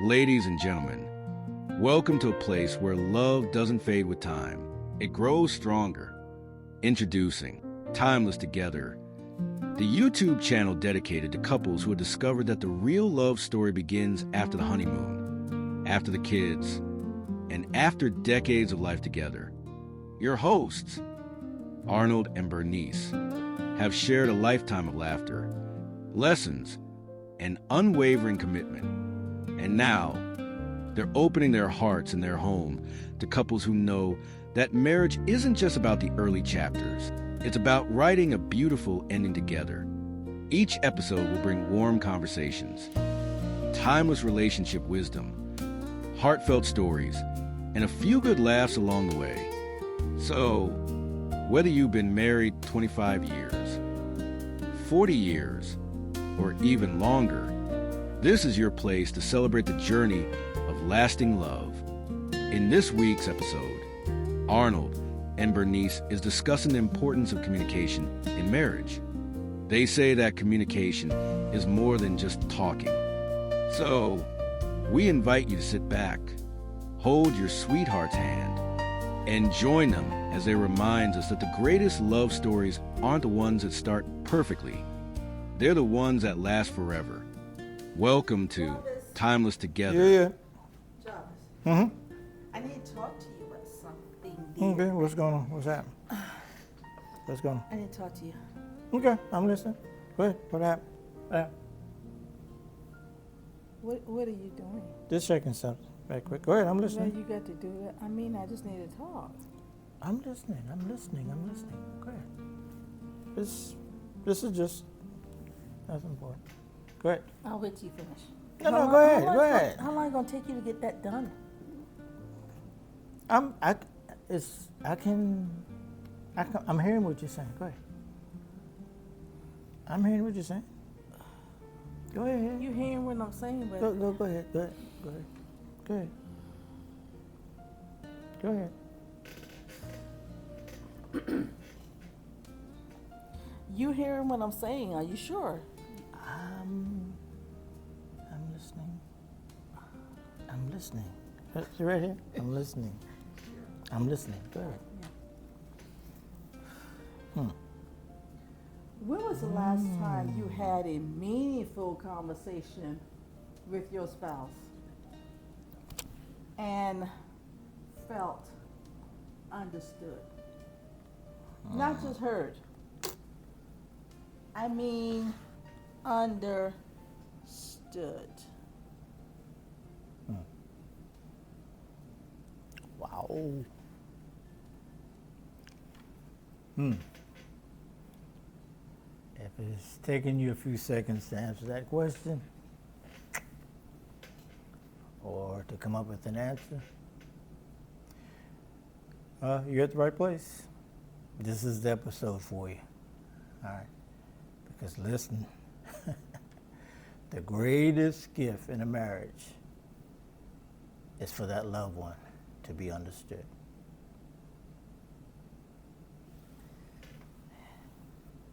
Ladies and gentlemen, welcome to a place where love doesn't fade with time. It grows stronger. Introducing Timeless Together, the YouTube channel dedicated to couples who have discovered that the real love story begins after the honeymoon, after the kids, and after decades of life together. Your hosts, Arnold and Bernice, have shared a lifetime of laughter, lessons, and unwavering commitment. And now, they're opening their hearts and their home to couples who know that marriage isn't just about the early chapters. It's about writing a beautiful ending together. Each episode will bring warm conversations, timeless relationship wisdom, heartfelt stories, and a few good laughs along the way. So, whether you've been married 25 years, 40 years, or even longer, this is your place to celebrate the journey of lasting love. In this week's episode, Arnold and Bernice is discussing the importance of communication in marriage. They say that communication is more than just talking. So, we invite you to sit back, hold your sweetheart's hand, and join them as they remind us that the greatest love stories aren't the ones that start perfectly. They're the ones that last forever. Welcome to Timeless Together. Yeah. Jarvis, I need to talk to you about something. Okay, what's going on? What's happening? What's going on? I need to talk to you. Okay, I'm listening. Go ahead. What happened? What are you doing? Just checking something right quick. Go ahead, I'm Well, listening. you got to do it. I mean, I just need to talk. I'm listening. Go ahead. This is just nothing important. Go ahead. I'll wait till you finish. No, go ahead. How long is it going to take you to get that done? I'm hearing what you're saying. Go ahead. I'm hearing what you're saying. Go ahead. You hearing what I'm saying? But Go ahead. Go ahead. you hearing what I'm saying? Are you sure? I'm listening. You right here? I'm listening. Go ahead. When was the last time you had a meaningful conversation with your spouse and felt understood? Not just heard. I mean, understood. Wow. If it's taking you a few seconds to answer that question, or to come up with an answer, you're at the right place. This is the episode for you. All right. Because listen, the greatest gift in a marriage is for that loved one to be understood.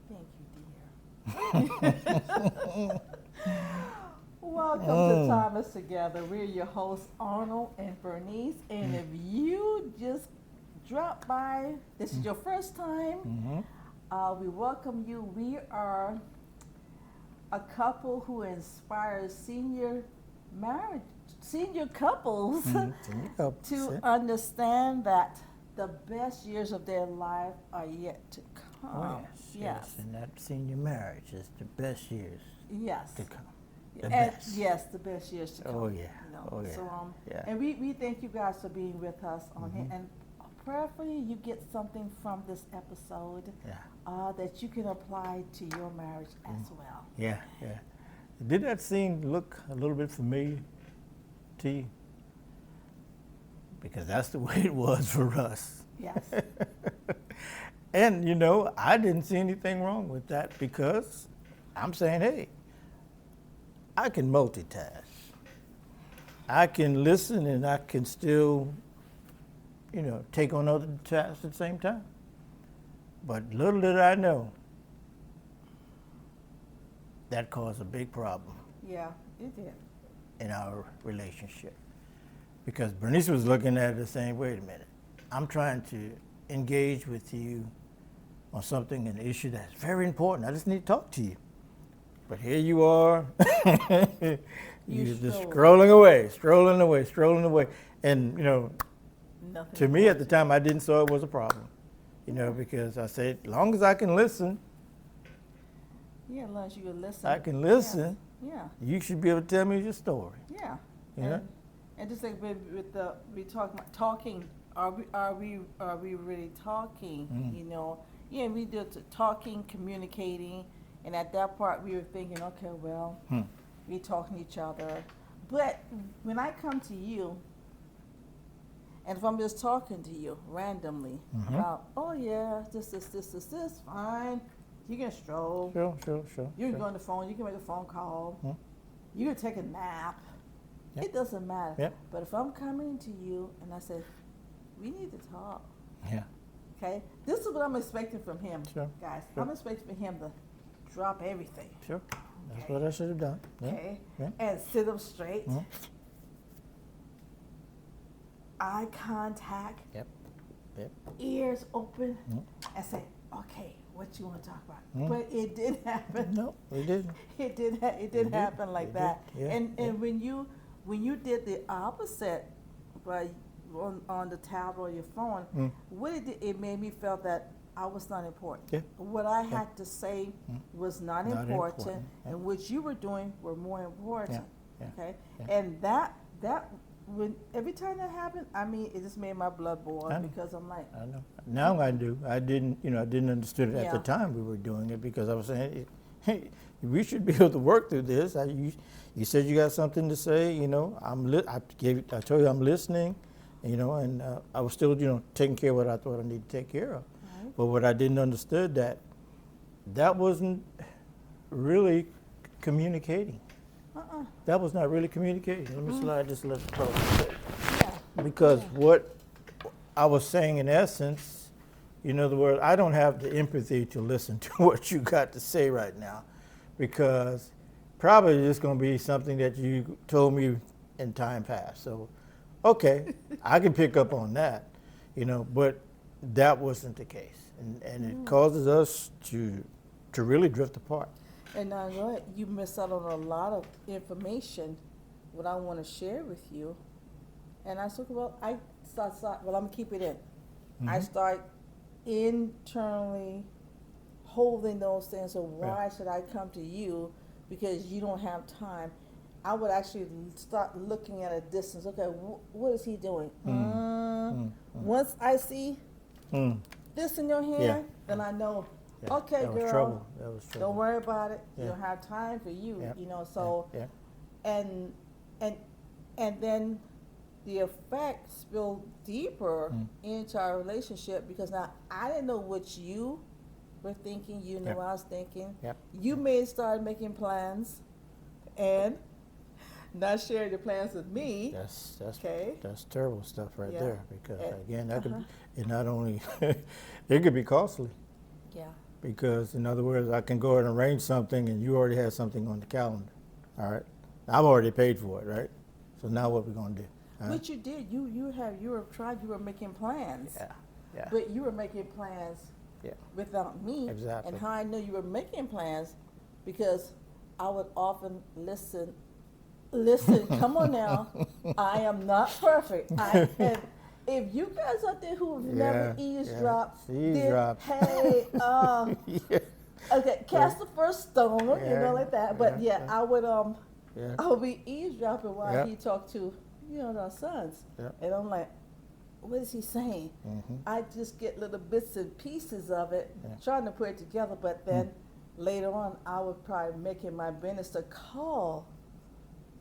Thank you, dear. Welcome to Timeless Together. We're your hosts, Arnold and Bernice. And if you just dropped by, this is your first time, we welcome you. We are a couple who inspires senior couples to understand that the best years of their life are yet to come. Oh, yes. And that senior marriage is the best years Yes. to come. The And best. yes, the best years to come. Oh, yeah. You know? Oh, yeah. So, Yeah. and we thank you guys for being with us on here. And prayerfully, you get something from this episode Yeah. that you can apply to your marriage as well. Yeah. Did that scene look a little bit familiar to you? Because that's the way it was for us. Yes. And, I didn't see anything wrong with that because I'm saying, hey, I can multitask. I can listen and I can still, take on other tasks at the same time. But little did I know, that caused a big problem. Yeah, it did. in our relationship. Because Bernice was looking at it the same, wait a minute, I'm trying to engage with you on something, an issue that's very important. I just need to talk to you. But here you are, you're just strolling away. And, Nothing to me at the time, I didn't saw it was a problem, because I said, as long as I can listen, Yeah, as long as you can listen. I can listen, Yeah. you should be able to tell me your story. Yeah. Yeah. And just like with the we talking, are we really talking? Mm. Yeah, we did talking, communicating, and at that part we were thinking, okay, well, we talking to each other. But when I come to you, and if I'm just talking to you randomly about, oh yeah, this, fine, you can stroll. Sure. You can go on the phone. You can make a phone call. You can take a nap. Yep. It doesn't matter. Yep. But if I'm coming to you and I say, we need to talk, Yeah. okay? This is what I'm expecting from him, Sure, guys. sure. I'm expecting for him to drop everything, Sure. That's what I should have done. Yeah. okay? Yeah. And sit up straight. Mhm. Eye contact, Yep. ears open, and say, okay, what you want to talk about? Mm. But it did happen. No, we didn't. It did happen like It that. did, yeah, And yeah. when you did the opposite, by on the tablet or your phone, what it made me feel that I was not important. Yeah. What I had to say was not Not important, important, yeah. and what you were doing were more important. Yeah, Okay, yeah. and that when every time that happened, I mean, it just made my blood boil I know. because I'm like, I know. Now I do. I didn't understand it at the Yeah. time we were doing it, because I was saying, hey, we should be able to work through this. You said you got something to say. I told you I'm listening. And I was still taking care of what I thought I needed to take care of. Right. But what I didn't understood that wasn't really communicating. That was not really communicating. Let me slide this little closer. yeah, Because what I was saying in essence, the word, I don't have the empathy to listen to what you got to say right now, because probably it's going to be something that you told me in time past. So, okay, I can pick up on that, but that wasn't the case. And it causes us to really drift apart. And now what? You miss out on a lot of information, what I want to share with you. And I said, well, I'm gonna keep it in. I start internally holding those things. So why should I come to you? Because you don't have time. I would actually start looking at a distance. Okay, what is he doing? Once I see this in your hand, Yeah. then I know. Yeah, Okay, that was girl. trouble. That was trouble. Don't worry about it. Yeah. You don't have time for you. Yeah. So Yeah. and then the effect spilled deeper into our relationship, because now I didn't know what you were thinking. You knew Yep. what I was thinking. Yep. You may start making plans and not sharing the plans with me. That's Okay. that's terrible stuff right Yeah. there, because And- again, that could, it not only it could be costly, Yeah. because in other words, I can go ahead and arrange something and you already have something on the calendar. All right, I've already paid for it, right? So now what we gonna do? All right? What you did, you were making plans. Yeah. But you were making plans Yeah. without me. Exactly. And how I knew you were making plans, because I would often listen, come on now, I am not perfect. And if you guys out there who have never Yeah, eavesdropped, yeah. Eavesdrop. then, hey, Yeah. okay, cast the first stone, Yeah, like that. But yeah, I would Yeah. I would be eavesdropping while Yep. he talked to, our sons. Yep. And I'm like, what is he saying? I just get little bits and pieces of it, Yeah. trying to put it together. But then later on, I would probably make it my business to call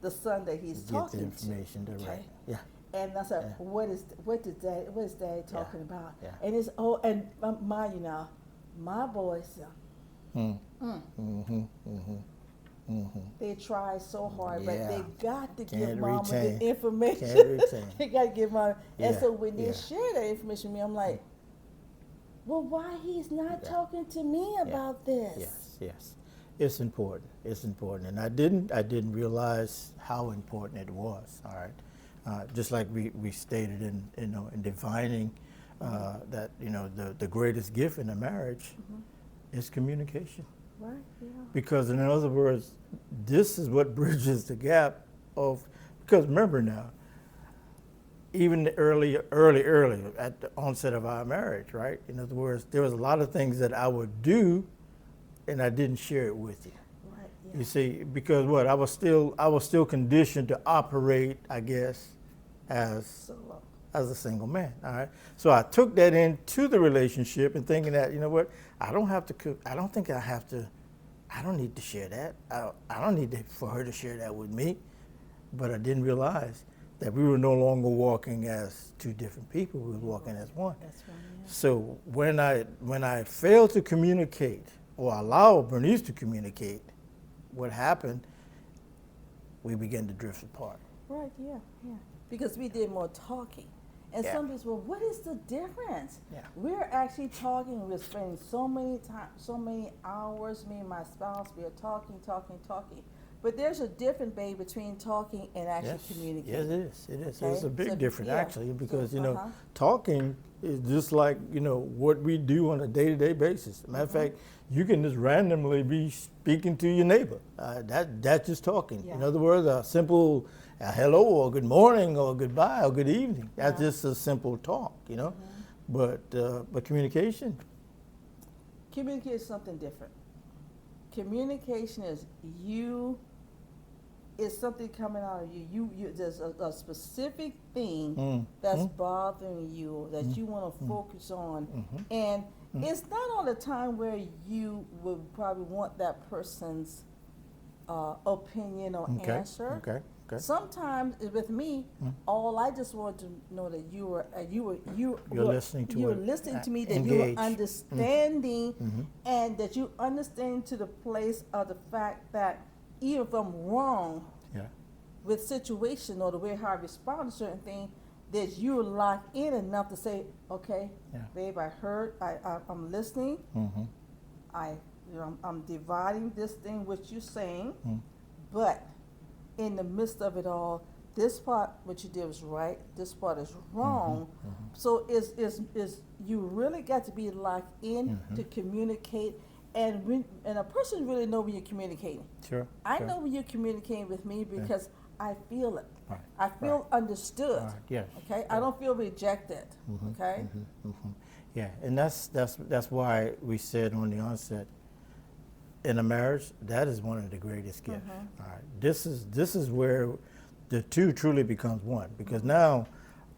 the son that he's Get the talking information to. right. Yeah. And I said, Yeah. what is Daddy talking about? Yeah. And it's mind you now, my boys, they try so hard, but Yeah. they got to give Can't mama retain. the information. Can't retain. They got to give mama. And Yeah, so when they yeah. share that information with me, I'm like, well, why he's not Yeah. talking to me about this? Yes. It's important. It's important, and I didn't realize how important it was. All right, just like we stated in defining that the greatest gift in a marriage is communication. Right. Yeah. Because in other words, this is what bridges the gap of. Because remember now, even early at the onset of our marriage, right? In other words, there was a lot of things that I would do, and I didn't share it with you. Right. Yeah. You see, because what I was still conditioned to operate, I guess, as Solo. as a single man. All right. So I took that into the relationship and thinking that I don't have to cook. I don't think I have to. I don't need to share that. I don't need for her to share that with me. But I didn't realize that we were no longer walking as two different people. We were walking as one. That's right. Yeah. So when I failed to communicate or allow Bernice to communicate, what happened? We began to drift apart. Right. Yeah. Yeah. Because we did more talking. And Yeah. some people, well, what is the difference? Yeah. We're actually talking. We're spending so many hours. Me and my spouse, we are talking. But there's a difference, babe, between talking and actually communicating. Yes, it is. It is. Okay? It's a big So, difference, yeah. actually, because, So, talking is just like, what we do on a day-to-day basis. Matter of fact, you can just randomly be speaking to your neighbor. That's just talking. Yeah. In other words, a simple hello or good morning or goodbye or good evening. That's Yeah. just a simple talk, But communication, Communication is something different. Communication is something coming out of you. There's a specific thing that's bothering you that you want to focus on, and it's not all the time where you would probably want that person's opinion or answer. Okay. Sometimes with me, all I just want to know that you were listening to you were it, listening to me, that engaged. you were understanding, and that you understand to the place of the fact that even if I'm wrong Yeah. with situation or the way how I respond to certain things, that you're locked in enough to say, okay, Yeah. babe, I heard, I'm listening, I'm dividing this thing what you're saying, but in the midst of it all, this part what you did was right, this part is wrong. So is you really got to be locked in to communicate, and a person really know when you're communicating. Sure. I know when you're communicating with me because I feel it. Right. I feel understood. Right. Yes. Okay, I don't feel rejected. Okay. Yeah, and that's why we said on the onset, in a marriage, that is one of the greatest gifts. All right, this is where the two truly becomes one, because now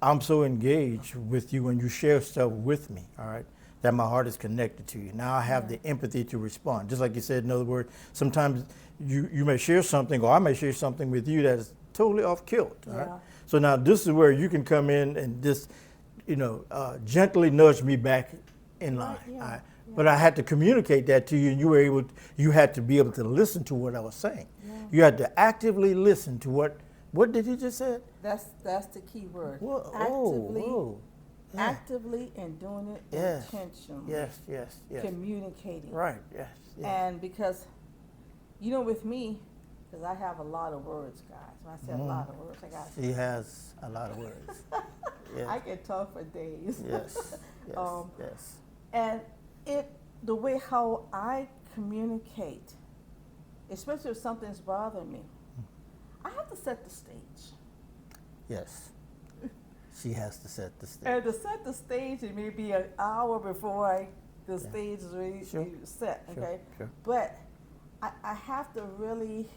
I'm so engaged with you when you share stuff with me. All right, that my heart is connected to you. Now I have the empathy to respond. Just like you said, in other words, sometimes you may share something, or I may share something with you that is totally off kilt. All right, so now this is where you can come in and just gently nudge me back in line. Yeah. All right? But I had to communicate that to you, and you had to be able to listen to what I was saying. Yeah. You had to actively listen to what did he just say? That's the key word. Whoa, Actively, whoa. Yeah. actively, and doing it Yes. intentionally. Yes. Communicating. Right, yes. And because, with me, because I have a lot of words, guys. When I say a lot of words, I got. He has a lot of words. Yes. I can talk for days. Yes. Yes. Yes. And the way how I communicate, especially if something's bothering me, I have to set the stage. Yes. She has to set the stage. And to set the stage, it may be an hour before the stage is ready to set. Okay. Sure. But I have to really,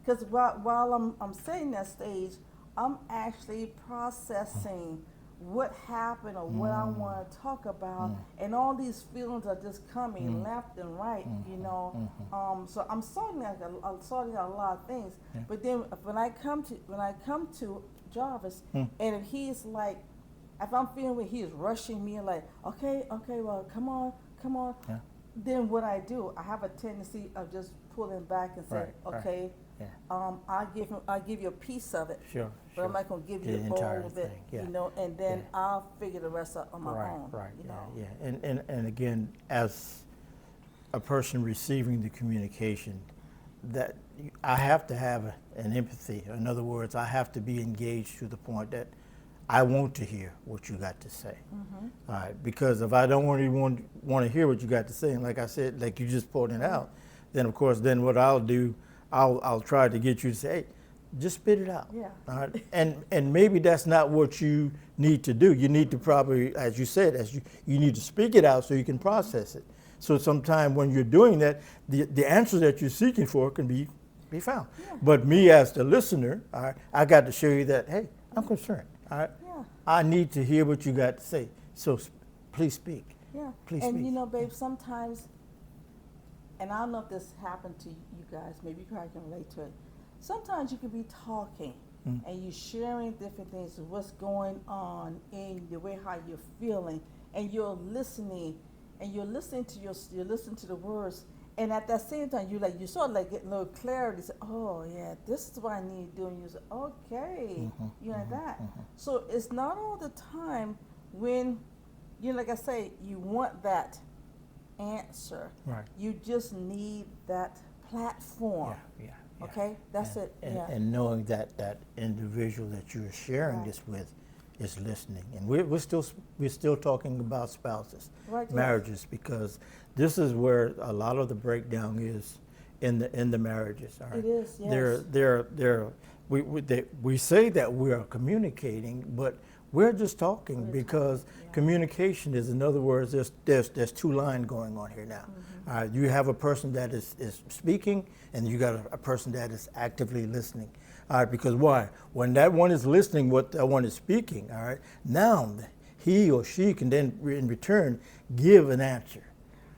because while I'm setting that stage, I'm actually processing what happened or what I want to talk about, and all these feelings are just coming left and right, So I'm sorting out a lot of things. Yeah. But then when I come to Jarvis, and if he's like, if I'm feeling where he is rushing me and like, okay, well, come on. Yeah. Then what I do, I have a tendency of just pulling back and saying, Right. okay, Yeah. I'll give you a piece of it. Sure. But I'm not going to give The you all entire of it, thing, and then Yeah. I'll figure the rest out on my own. Right. Yeah. And again, as a person receiving the communication, that I have to have an empathy. In other words, I have to be engaged to the point that I want to hear what you got to say. All right, because if I don't want to hear what you got to say, and like I said, like you just pointed out, then of course, then what I'll do, I'll try to get you to say, hey, just spit it out. Yeah. All right. And maybe that's not what you need to do. You need to probably, as you said, you need to speak it out so you can process it. So sometime when you're doing that, the answer that you're seeking for can be found. Yeah. But me as the listener, all right, I got to show you that, hey, I'm concerned. All right. Yeah. I need to hear what you got to say. So please speak. Yeah. Please and speak. you know, babe, sometimes, and I don't know if this happened to you guys, maybe you probably can relate to it. Sometimes you could be talking and you're sharing different things of what's going on in the way how you're feeling, and you're listening you're listening to the words, and at that same time you sort of like getting a little clarity. Say, oh yeah, this is what I need to do, and you say, okay, you know that. So it's not all the time when like I say, you want that answer. Right. You just need that platform. Yeah. Okay, that's it. Yeah. And knowing that that individual that you're sharing Right. this with is listening, and we're still talking about spouses, Right, yes. marriages, because this is where a lot of the breakdown is in the marriages. All right? It is, yes. We say that we are communicating, but we're just talking because yeah. communication is, in other words, there's two lines going on here now. You have a person that is speaking, and you got a person that is actively listening. All right, because why? When that one is listening, what that one is speaking, all right, now he or she can then in return give an answer,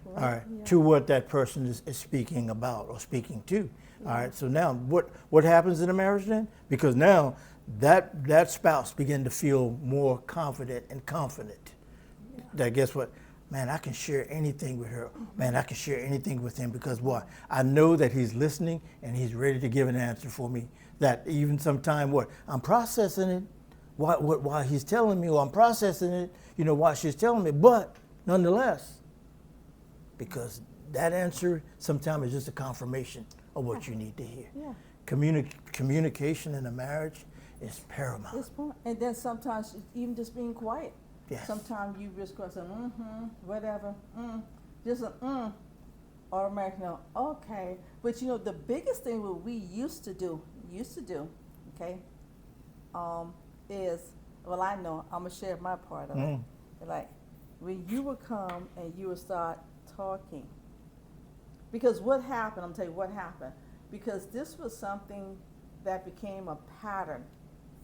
all right, yeah. to what that person is speaking about or speaking to. All right, so now what happens in a marriage then? Because now that spouse begin to feel more confident and confident. Yeah. That guess what? Man, I can share anything with her. Man, I can share anything with him because what? I know that he's listening and he's ready to give an answer for me. That even sometime I'm processing it while he's telling me, or I'm processing it, while she's telling me. But nonetheless, because that answer sometimes is just a confirmation of what you need to hear. Yeah. Communication in a marriage is paramount. It's fun. And then sometimes even just being quiet. Yes. Sometimes you just go say, whatever, just automatic no, okay. But the biggest thing what we used to do, okay, is, well, I know, I'm gonna share my part of it. Like, when you would come and you would start talking, because what happened, I'm telling you what happened, because this was something that became a pattern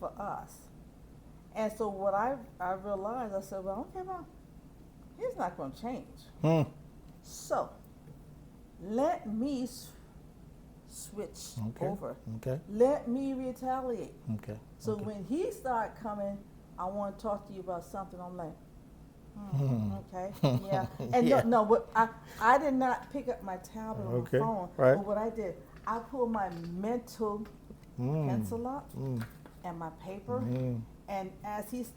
for us. And so what I realized, I said, well, okay, well, he's not going to change. So let me switch over. Okay. Let me retaliate. Okay. So okay. when he started coming, I want to talk to you about something. I'm like, okay, yeah. And Yeah. no, what I did not pick up my tablet or Okay, my phone. right. But what I did, I pulled my mental pencil up and my paper. And as he's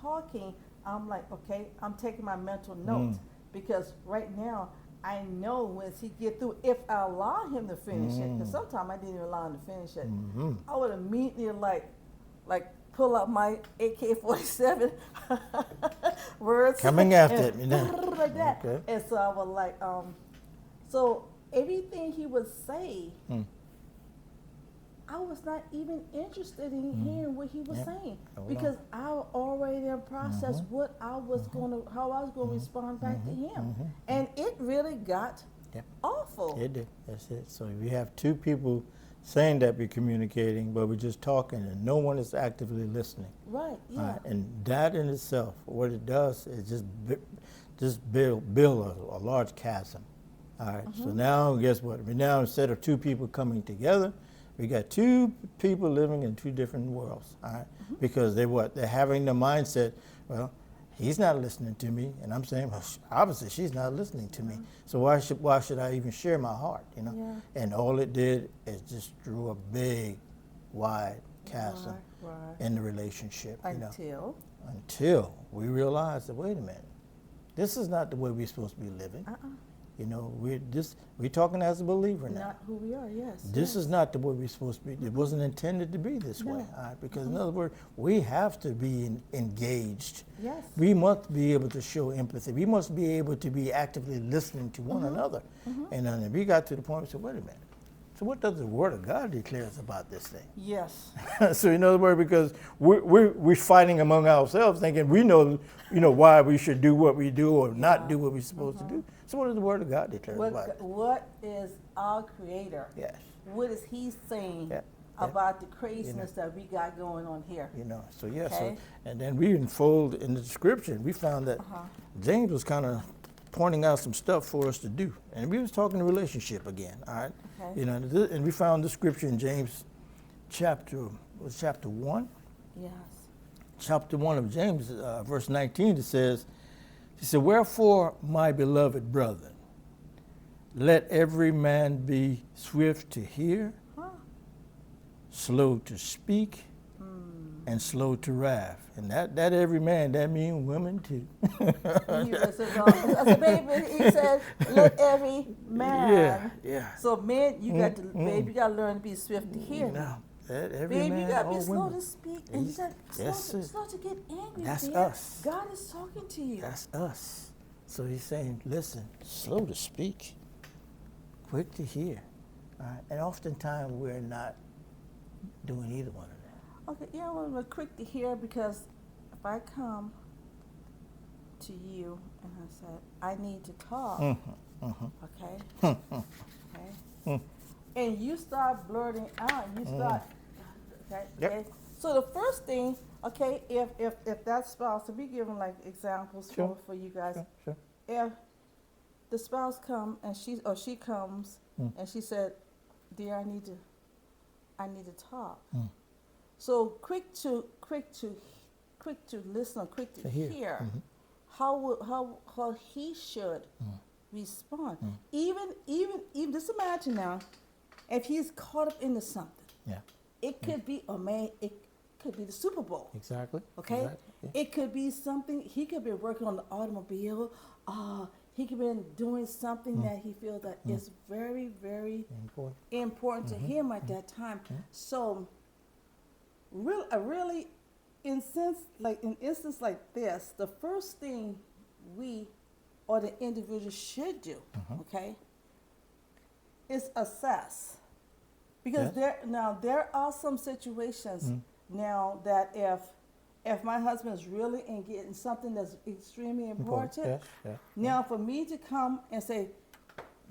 talking, I'm like, okay, I'm taking my mental notes because right now I know once he get through, if I allow him to finish it, because sometimes I didn't even allow him to finish it, I would immediately like pull out my AK-47 words Coming after and it, now. like that. Okay. And so I was like, so everything he would say. I was not even interested in hearing what he was saying because I already in process what I was how I was going to respond back to him, and it really got awful. It did. That's it. So if you have two people saying that we're communicating, but we're just talking, and no one is actively listening, Right? Yeah. and that in itself, what it does is just build a large chasm. All right. So now, guess what? Now instead of two people coming together, we got two people living in two different worlds, all right? Because they're having the mindset, well, he's not listening to me, and I'm saying, well, obviously she's not listening to me. So why should I even share my heart, Yeah. And all it did is just drew a big, wide chasm Right. in the relationship, Until until we realized that, wait a minute, this is not the way we're supposed to be living. You know, we're talking as a believer now. Not who we are, yes. This is not the way we're supposed to be. It wasn't intended to be this way. All right? Because in other words, we have to be engaged. Yes. We must be able to show empathy. We must be able to be actively listening to one another. And then we got to the point where we said, wait a minute. So what does the Word of God declares about this thing? Yes. So in other words, because we're fighting among ourselves, thinking we know, why we should do what we do or not do what we're supposed to do. So what does the Word of God declare about it? What is our Creator? Yes. What is He saying Yeah. about the craziness that we got going on here? So yeah. Okay. So and then we unfold in the description. We found that James was kind of pointing out some stuff for us to do, and we was talking relationship again. All right. Okay. And we found the scripture in James chapter 1. Yes. Chapter 1 of James, verse 19, it says, he said, wherefore, my beloved brethren, let every man be swift to hear, slow to speak, and slow to wrath. And that every man, that means women too. As a baby, he said, let every man. Yeah. So men, you got to, babe, you got to learn to be swift to hear. No, that every Babe, man, you got to all be slow women. to speak, and you got Yes, to sir. slow to get angry. That's dear. us. God is talking to you. That's us. So he's saying, listen, slow to speak, quick to hear. All right? And oftentimes we're not doing either one of that. Okay, yeah, well, we're quick to hear, because if I come to you and I said, I need to talk, okay? Okay? And you start blurting out, and you start, okay? Yep. Okay? So the first thing, okay, if that spouse, to be given like examples Sure. for you guys, Sure. if the spouse come and she comes and she said, dear, I need to talk. So quick to listen, or quick to hear, how he should respond. Even just imagine now, if he's caught up into something. Yeah. It could be it could be the Super Bowl. Exactly. Okay? Exactly. Yeah. It could be something, he could be working on the automobile, he could be doing something that he feels that is very, very important to him at that time. So really in instance like this, the first thing we or the individual should do, okay, is assess. Because there are some situations now that if my husband is really in getting something that's extremely important, Yes. Yeah. now for me to come and say,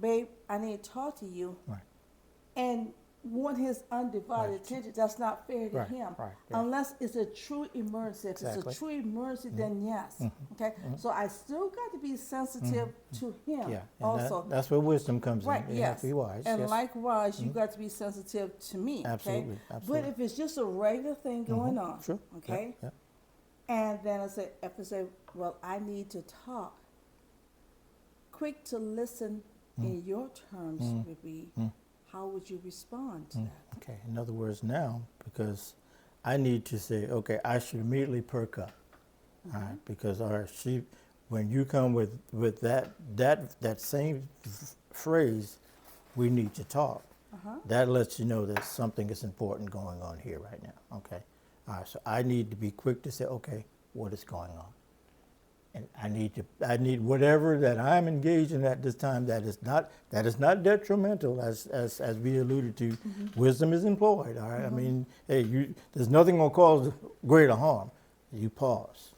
babe, I need to talk to you, Right. and want his undivided attention, that's not fair to Right, him. right, yeah. Unless it's a true emergency. If Exactly. it's a true emergency, then yes. Okay? So I still got to be sensitive to him Yeah. And also. that's where wisdom comes Right, in. You have yes. to be wise. And yes. likewise, you got to be sensitive to me. Absolutely, Okay? absolutely. But if it's just a regular thing going on, Sure. okay? Yeah. And then if I say, well, I need to talk, quick to listen in your terms would be, how would you respond to that? Okay. In other words, now, because I need to say, okay, I should immediately perk up. All right. Because when you come with that same phrase, we need to talk. That lets you know that something is important going on here right now. Okay. All right. So I need to be quick to say, okay, what is going on? And I need whatever that I'm engaged in at this time that is not detrimental, as we alluded to. Wisdom is employed. All right. I mean, hey, there's nothing gonna cause greater harm. You pause,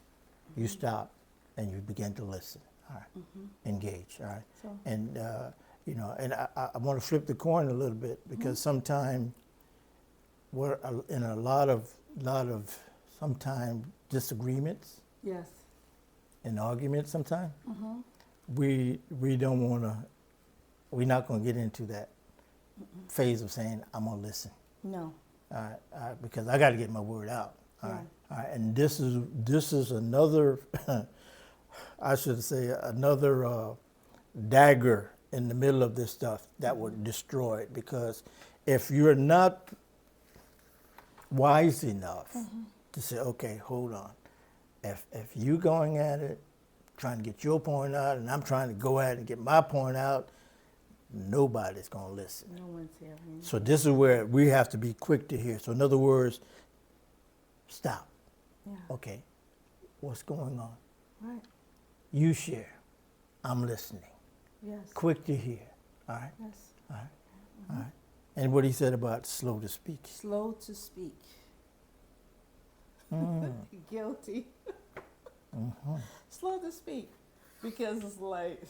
you stop, and you begin to listen. All right. Engage. All right. So- And and I want to flip the coin a little bit, because sometimes we're in a lot of sometimes disagreements Yes. and arguments sometimes. We don't want to, we're not going to get into that phase of saying, I'm going to listen. No. Because I got to get my word out. All Yeah. right. All right. And this is another, I should say, another dagger in the middle of this stuff that would destroy it. Because if you're not wise enough to say, okay, hold on. If you going at it trying to get your point out, and I'm trying to go ahead and get my point out, nobody's going to listen. No one's hearing. So this is where we have to be quick to hear. So in other words, stop. Yeah. Okay, what's going on? Right. You share. I'm listening. Yes. Quick to hear. All right. Yes. All right. All right. And what he said about slow to speak. Slow to speak. Guilty. Slow to speak. Because it's like,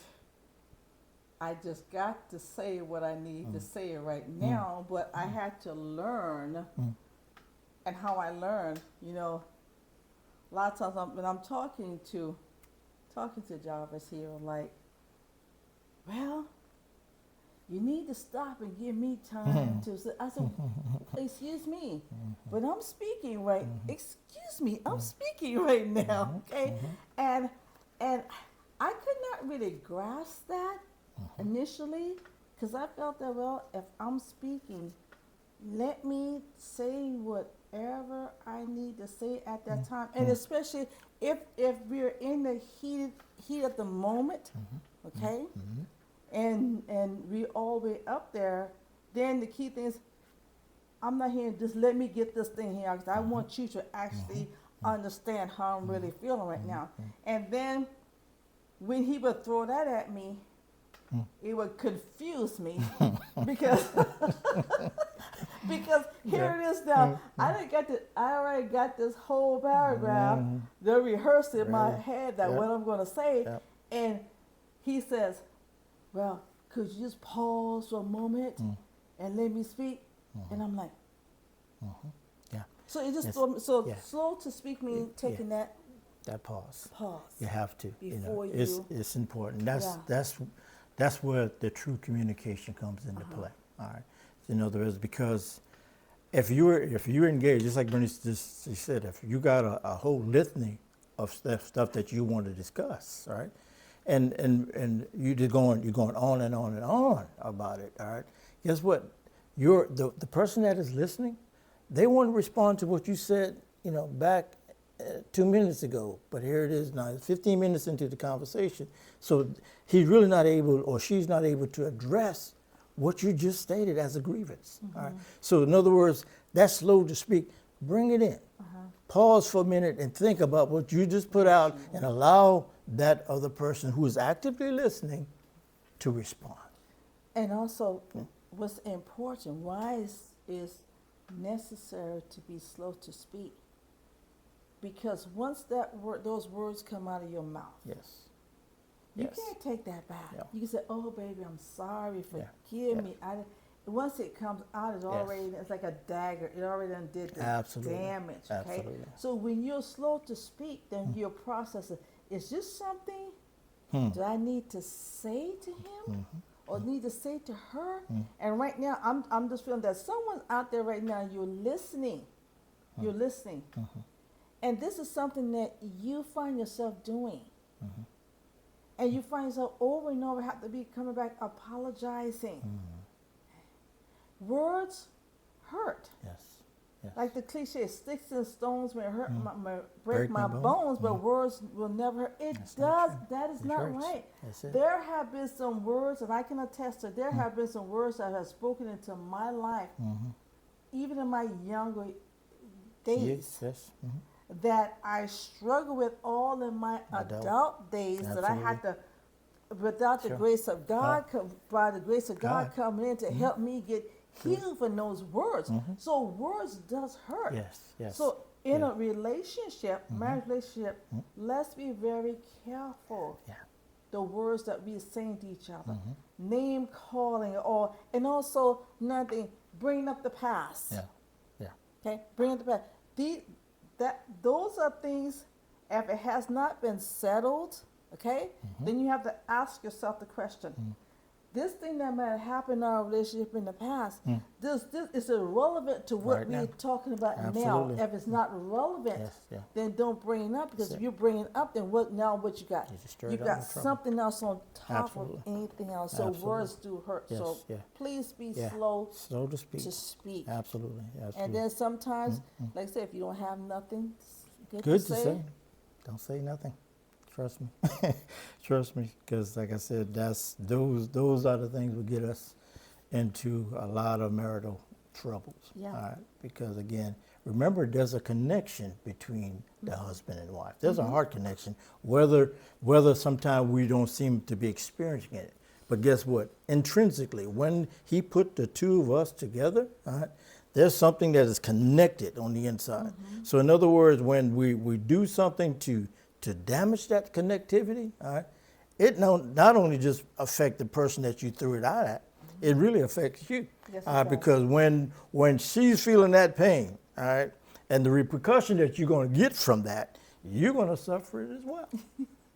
I just got to say what I need to say right now, but I had to learn. And how I learned, you know, a lot of times when I'm talking to Jarvis here, I'm like, well, you need to stop and give me time to say. I said, excuse me, but I'm speaking right. Excuse me, I'm speaking right now, okay? And I could not really grasp that initially, because I felt that, well, if I'm speaking, let me say whatever I need to say at that time, and especially if we're in the heat of the moment, okay, and we all the way up there, then the key thing is, I'm not here. Just let me get this thing here, because I want you to actually understand how I'm really feeling right now. And then when he would throw that at me, it would confuse me because here it is now. I already got this whole paragraph. They rehearsed in my head that what I'm going to say, and he says, "Well, could you just pause for a moment and let me speak?" And I'm like, Yeah. so it just Yeah. slow to speak means taking that That pause. pause. You have to. Before It's important. Yeah. That's where the true communication comes into play. All right. In other words, because if you're engaged, just like Bernice just she said, if you got a whole litany of stuff that you want to discuss, all right, and you're going on and on and on about it, all right. Guess what? The person that is listening, they want to respond to what you said, back 2 minutes ago, but here it is now, it's 15 minutes into the conversation. So he's really not able, or she's not able to address what you just stated as a grievance. All right. So in other words, that's slow to speak. Bring it in. Pause for a minute and think about what you just put out, and allow that other person who is actively listening to respond. And also, what's important, why is necessary to be slow to speak? Because once those words come out of your mouth, Yes. you Yes. can't take that back. Yeah. You can say, "Oh, baby, I'm sorry. Forgive Yeah. me." Once it comes out, it's like a dagger. It already done did the Absolutely. damage. Okay. Absolutely. So when you're slow to speak, then you're processing. Is this something that I need to say to him, or need to say to her? And right now, I'm just feeling that someone's out there right now. You're listening. You're listening. And this is something that you find yourself doing. And you find yourself over and over have to be coming back apologizing. Words hurt. Yes. Yes. Like the cliche, sticks and stones may hurt Break break my my bones, but words will never hurt. It That's not does. true. That is It not hurts. right. That's it. There have been some words, and I can attest to, there have been some words that have spoken into my life, even in my younger days, Yes. that I struggle with all in my adult days, that I had to, without the Sure. grace of God, by the grace of God God. coming in to help me get healed from those words. So words does hurt. Yes. Yes. So in a relationship, marriage relationship, let's be very careful. Yeah. The words that we're saying to each other, name calling, and also nothing, bringing up the past. Yeah. Yeah. Okay, bringing up the past. Those are things. If it has not been settled, okay, then you have to ask yourself the question: this thing that might have happened in our relationship in the past, this is irrelevant to what Right we're now. talking about Absolutely. now. If it's not relevant, Yes, yeah. then don't bring it up, because That's if it. you bring it up, then what you got? You just stir You it up got in trouble. something else on top Absolutely. of anything else. So Absolutely. words do hurt. Yes, So yeah. please be Yeah. slow Slow to speak. to speak. Absolutely. Absolutely. And then sometimes, like I said, if you don't have nothing good Good to say, Don't say nothing. Trust me. Trust me, because like I said, those are the things that get us into a lot of marital troubles. Yeah. All right? Because again, remember, there's a connection between the husband and wife. There's a heart connection, whether sometimes we don't seem to be experiencing it. But guess what? Intrinsically, when he put the two of us together, all right, there's something that is connected on the inside. So in other words, when we do something to damage that connectivity, all right, it not only just affect the person that you threw it out at, it really affects you. Yes, it does. Because when she's feeling that pain, all right, and the repercussion that you're going to get from that, you're going to suffer it as well.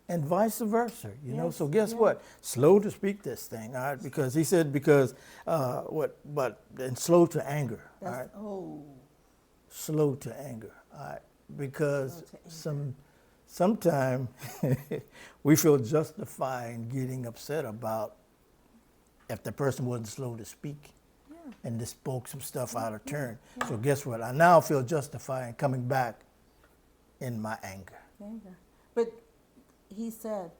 And vice versa, you know. Yes, So guess yeah. what? Slow to speak this thing, all right? Because he said and slow to anger, all right? Slow to anger, all right? Because Slow to sometimes we feel justified in getting upset about if the person wasn't slow to speak and just spoke some stuff out of turn. So guess what? I now feel justified in coming back in my anger. Anger. But he said,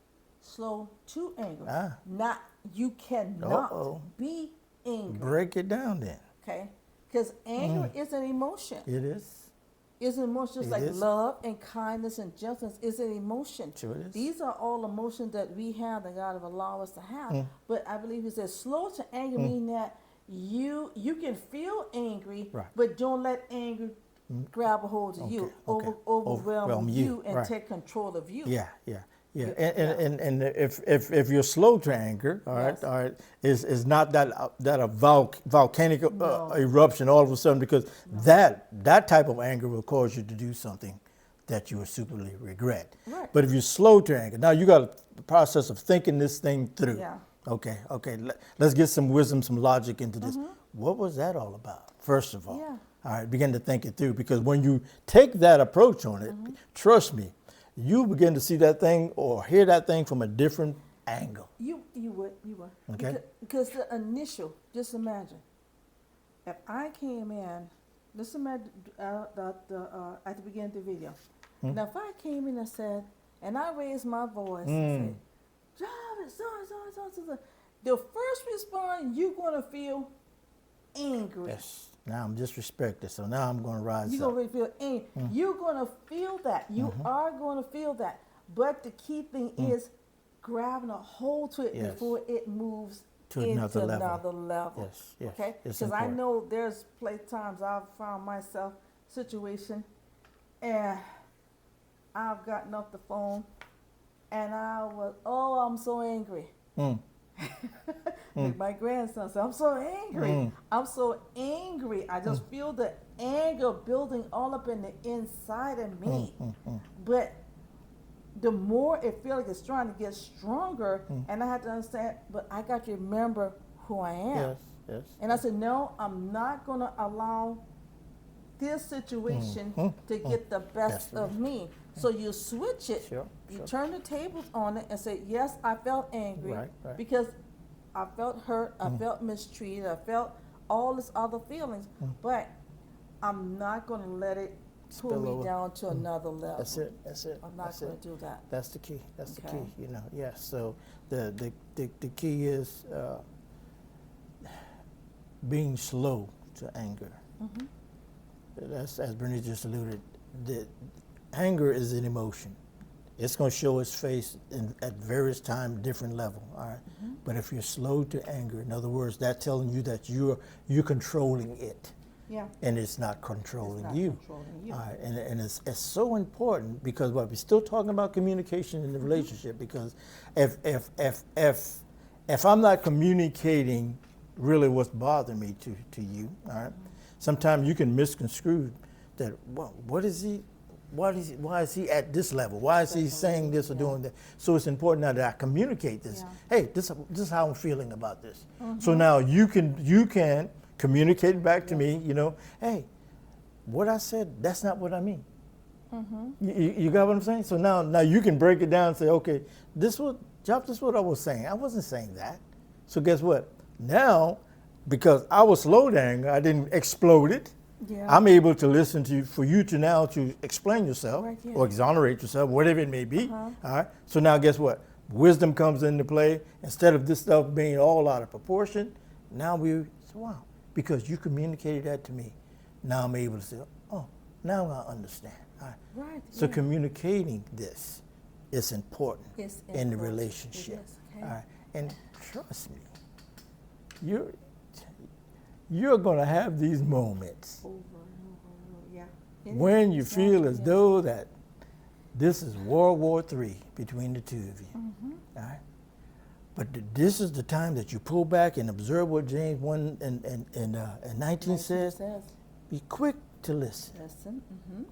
slow to anger. Not, you cannot Uh-oh. be angry. Break it down then. Okay? Because anger is an emotion. It is. It's an emotion just It like is. love and kindness and gentleness is an emotion. Sure it is. These are all emotions that we have that God have allowed us to have. But I believe he says slow to anger mean that you can feel angry, Right. but don't let anger grab a hold of you, Okay. overwhelm you, and Right. take control of you. Yeah. Yeah. And if you're slow to anger, all right, Yes. is not that a volcanic No. eruption all of a sudden, because that type of anger will cause you to do something that you will superly regret. Right. But if you're slow to anger, now you got the process of thinking this thing through. Yeah. Okay. Let's get some wisdom, some logic into this. What was that all about? First of all, Yeah. all right, begin to think it through, because when you take that approach on it, trust me, you begin to see that thing or hear that thing from a different angle. You would. Okay. Because the initial, just imagine, if I came in, just imagine at the beginning of the video. Now, if I came in and said, and I raised my voice and said, Jarvis, so. The first response, you're going to feel angry. Yes. Now I'm disrespected, so now I'm going to rise You're up. going to feel angry. You're going to feel that. You are going to feel that. But the key thing is grabbing a hold to it Yes. before it moves To into another level. another level. Yes, Okay? it's Because I important. know there's times I've found myself situation and I've gotten off the phone and I'm so angry. Like my grandson said, I'm so angry. I'm so angry. I just feel the anger building all up in the inside of me. But the more it feels like it's trying to get stronger, and I have to understand, but I got to remember who I am. Yes. And I said, no, I'm not going to allow this situation to get the best of me. So you switch it. Sure. You turn the tables on it and say, yes, I felt angry Right. because I felt hurt, I felt mistreated, I felt all this other feelings, but I'm not going to let it pull Spill me over. down to another level. That's it. I'm not That's going it. to do that. That's the key. That's the Okay. key. Yes. So the key is being slow to anger. That's, as Bernice just alluded, the anger is an emotion. It's going to show its face at various times, different level. All right. But if you're slow to anger, in other words, that's telling you that you're controlling it. Yeah. And it's not controlling not you. controlling you. All right, and it's so important because we're still talking about communication in the relationship, because if I'm not communicating really what's bothering me to you, all right, sometimes you can misconstrue that. Well, why is he at this level? Why is he saying this or doing that? So it's important now that I communicate this. Yeah. Hey, this is how I'm feeling about this. So now you can communicate back to me. Hey, what I said, that's not what I mean. You got what I'm saying? So now you can break it down and say, okay, this is what I was saying. I wasn't saying that. So guess what? Now, because I was slow to anger, I didn't explode it. Yeah. I'm able to listen to you for you to now to explain yourself Right, yeah. or exonerate yourself, whatever it may be. Uh-huh. All right. So now guess what? Wisdom comes into play. Instead of this stuff being all out of proportion, now we say, wow, because you communicated that to me. Now I'm able to say, oh, now I understand. All right. Right. So yeah. communicating this is important It's in the important. relationship. It is, okay. All right. And trust me, you're going to have these moments Over and over and over. Yeah. It is. when you It's feel not- as yeah. though that this is World War III between the two of you. Mm-hmm. All right. But this is the time that you pull back and observe what James 1 and 19 says. Be quick to listen. Listen. Mm-hmm.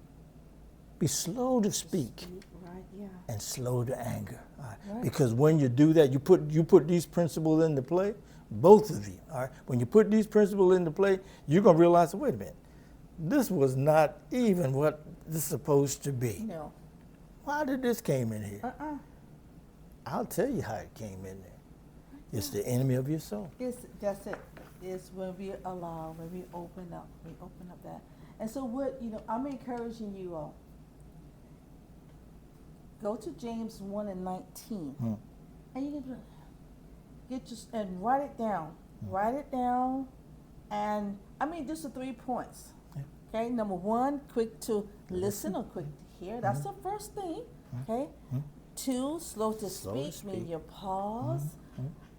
Be slow to speak. Right. Yeah. And slow to anger. All right? Right. Because when you do that, you put these principles into play, both of you. All right? When you put these principles into play, you're going to realize, wait a minute, this was not even what this is supposed to be. No. Why did this came in here? Uh-uh. I'll tell you how it came in there. It's the enemy of your soul. That's it. It's when we allow, when we open up that. And so I'm encouraging you all. Go to James 1 and 19. And you can and write it down. Write it down. And just the 3 points. Yeah. Okay, number 1, quick to listen or quick to hear. That's the first thing. Okay. 2, slow to speak, meaning you pause.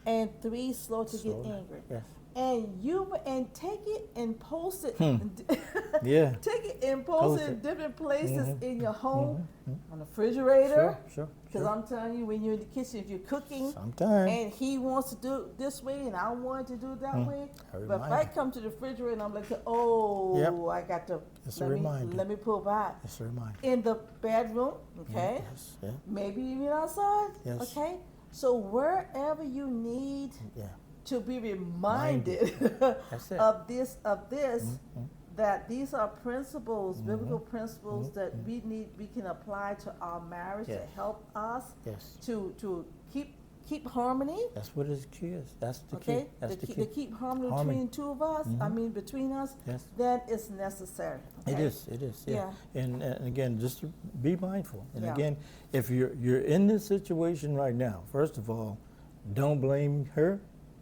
And 3, slow to Slow get down. angry. Yes. And take it and post it. Yeah. Take it and post Post it in it. different places in your home, on the refrigerator. Sure. Because I'm telling you, when you're in the kitchen, if you're cooking, Sometimes. and he wants to do it this way, and I want to do it that way. I But if remind I you. come to the refrigerator and I'm like, oh, Yep. I got to It's a let reminder. me pull back It's a reminder. in the bedroom. Okay, Yes. Yeah. maybe even outside. Yes. Okay, so wherever you need Yeah. to be reminded That's it. of this that these are principles, biblical principles that we can apply to our marriage Yes. to help us Yes. to keep harmony. That's what it is. That's the Okay, key. That's the to key. keep harmony Harmony. between two of us. Between us. Yes. Then it's necessary. It okay? is. Yeah. Yeah. And again, just to be mindful. And Yeah. again, if you're in this situation right now, first of all, don't blame her.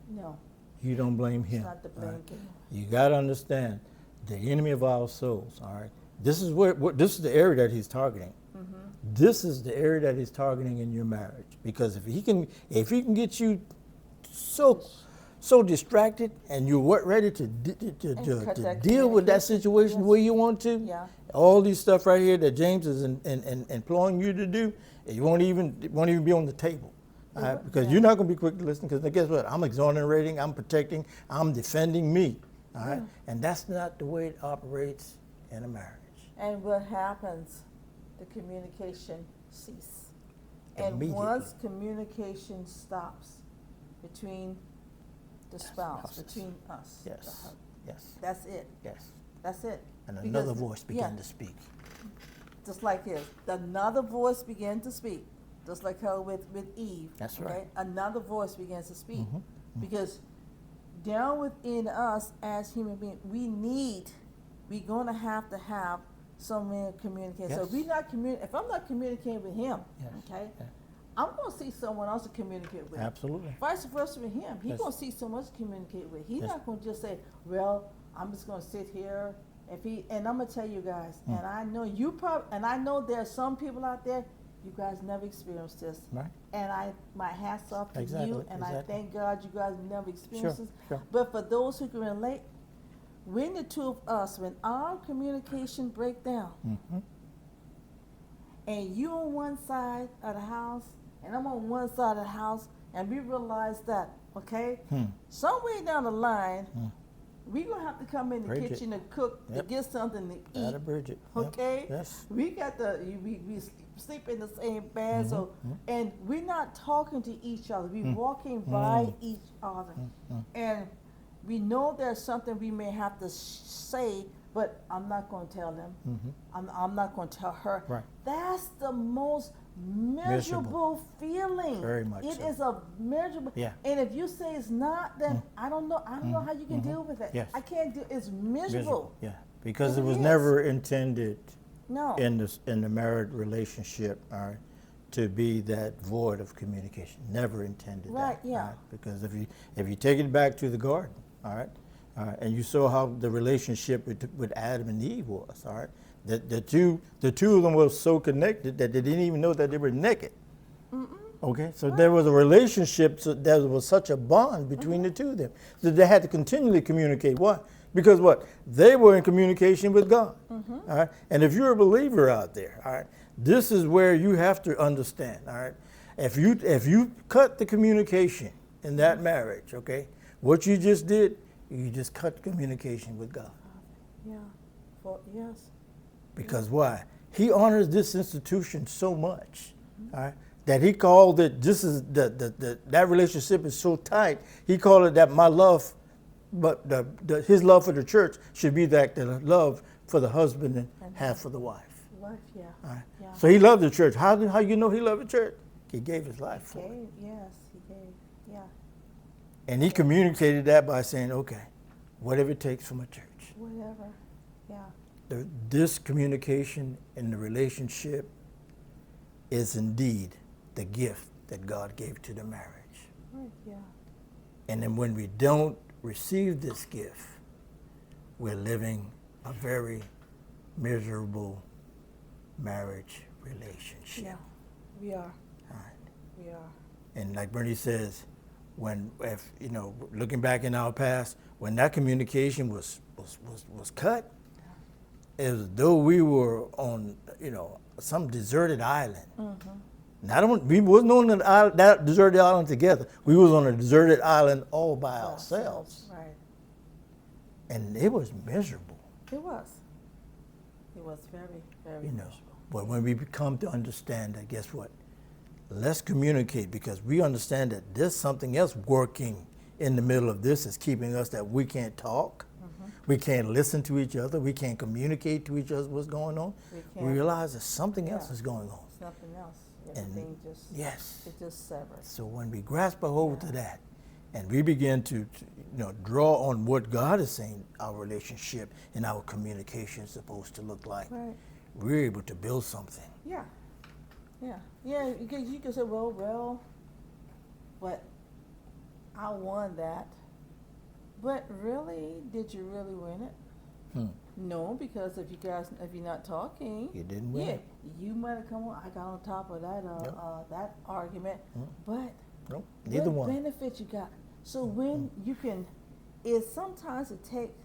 No, You don't blame it's him. not the all blame right? game. You got to understand, the enemy of our souls. All right. This is this is the area that he's targeting. This is the area that he's targeting in your marriage. Because if he can get you so distracted and you're ready to cut that deal with that communication, situation yes. where you want to, Yeah. all these stuff right here that James is imploring you to do, it won't even be on the table. All right? Because Yeah. you're not going to be quick to listen. Because guess what? I'm exonerating, I'm protecting, I'm defending me. All right, and that's not the way it operates in a marriage. And what happens? The communication cease. And Immediately. once communication stops between the spouse, spouses. between us, the Yes, husband, yes, that's it. yes. That's it. And Because- another voice began yeah, to speak. just like his. Another voice began to speak, just like how with Eve. That's okay? right. Another voice begins to speak, Mhm, because down within us as human beings, we're gonna have to have some way of communication. So if Yes. if I'm not communicating with him, Yes. okay, Yeah. I'm gonna see someone else to communicate with. Absolutely. Vice versa with him. He's Yes. gonna see someone else to communicate with. He's Yes. not gonna just say, well, I'm just gonna sit here. And I'm gonna tell you guys, and I know I know there are some people out there, you guys never experienced this. Right. And my hat's off to Exactly, you, and I exactly. thank God you guys never experienced this. Sure. But for those who can relate, when the two of us, when our communication break down, Mhm. and you on one side of the house, and I'm on one side of the house, and we realize that, okay, somewhere down the line, we gonna have to come in the Bridget. kitchen and cook to Yep. get something to eat. That'll bridge it. Yep. Okay, Yes. we got we sleep in the same bed, so and we're not talking to each other. We're walking by each other, and we know there's something we may have to say, but I'm not going to tell them. I'm not going to tell her. Right. That's the most miserable feeling. Very much It so. is a miserable. Yeah. And if you say it's not, then I don't know. I don't know how you can deal with it. Yes. I can't do. It's miserable. Yeah, because It it was is. never intended No. in the married relationship, all right, to be that void of communication. Never intended Right, that. yeah. all right? Because if you take it back to the garden, all right, and you saw how the relationship with Adam and Eve was, all right, the two of them were so connected that they didn't even know that they were naked. Okay, so there was a relationship, so there was such a bond between the two of them. So they had to continually communicate. Why? Because what? They were in communication with God. All right, and if you're a believer out there, all right, this is where you have to understand. All right, if you cut the communication in that marriage, okay, what you just did, you just cut communication with God. Yeah. Yes. Because why? He honors this institution so much, all right, that he called it, this is that relationship is so tight, he called it that my love, but his love for the church should be that the love for the husband and have for the wife. Life. Yeah. All right? Yeah. So he loved the church. How you know he loved the church? He gave his life for it. Gave. Yes. He gave. Yeah. And he communicated that by saying, okay, whatever it takes for my church. Whatever. Yeah. This communication in the relationship is indeed the gift that God gave to the marriage. Right. Yeah. And then when we don't receive this gift, we're living a very miserable marriage relationship. Yeah. We are. All right. We are. And like Bernie says, looking back in our past, when that communication was cut, it was as though we were on, some deserted island. We wasn't on that deserted island together. We was on a deserted island all by ourselves. Right. And it was miserable, It was. It was very, very miserable. But when we come to understand that, guess what? Let's communicate, because we understand that there's something else working in the middle of this is keeping us, that we can't talk. We can't listen to each other. We can't communicate to each other what's going on. We realize that something else is going on. Something else. And Everything just. yes. It just severed. So when we grasp a hold to that, and we begin to draw on what God is saying our relationship and our communication is supposed to look like, Right. we're able to build something. Yeah. Yeah. Yeah. Because you can say, well, but I won that. But really, did you really win it? No, because if you're not talking, You didn't win yeah, it. you might have come on. I got on top of that that argument, but Nope, neither what one. benefit you got? So when you can, is sometimes it takes